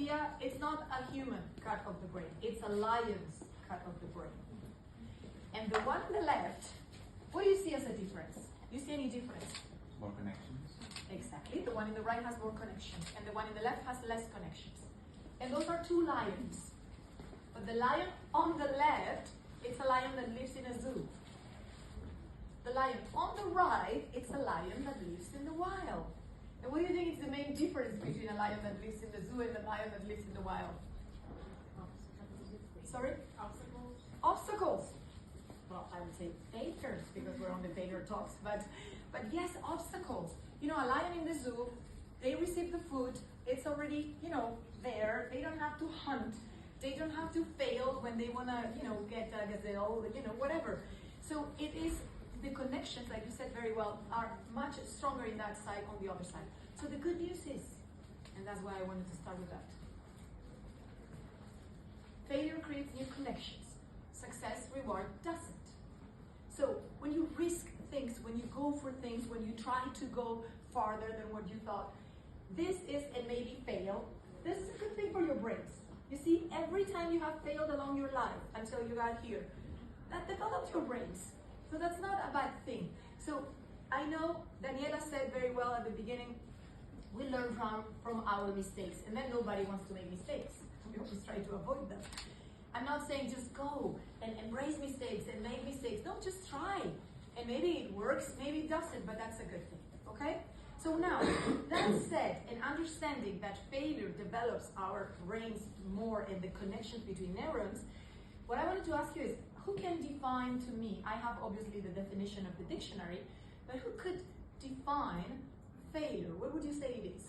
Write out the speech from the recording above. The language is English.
idea, it's not a human cut of the brain, it's a lion's cut of the brain. And the one on the left, what do you see as a difference? Do you see any difference? More connections. Exactly, the one in the right has more connections, and the one in the left has less connections. And those are two lions. But the lion on the left, it's a lion that lives in a zoo. The lion on the right, it's a lion that lives in the wild. And what do you think is the main difference between a lion that lives in the zoo and a lion that lives in the wild? Sorry? Obstacles. Obstacles. Well, I would say failures because we're on the failure talks, but yes, obstacles. You know, a lion in the zoo, they receive the food, it's already, you know, there. They don't have to hunt. They don't have to fail when they want to, you know, get a gazelle, you know, whatever. So it is, the connections, like you said very well, are much stronger in that side on the other side. So the good news is, and that's why I wanted to start with that, failure creates new connections. Success, reward doesn't. So when you risk things, when you go for things, when you try to go farther than what you thought, this is a maybe fail. This is a good thing for your brains. You see, every time you have failed along your life until you got here, that develops your brains. So that's not a bad thing. So I know Daniela said very well at the beginning, we learn from our mistakes, and then nobody wants to make mistakes. We always try to avoid them. I'm not saying just go and embrace mistakes and make mistakes. No, just try. And maybe it works, maybe it doesn't, but that's a good thing, okay? So now, that said, and understanding that failure develops our brains more and the connections between neurons, what I wanted to ask you is, who can define to me, I have obviously the definition of the dictionary, but who could define failure? What would you say it is?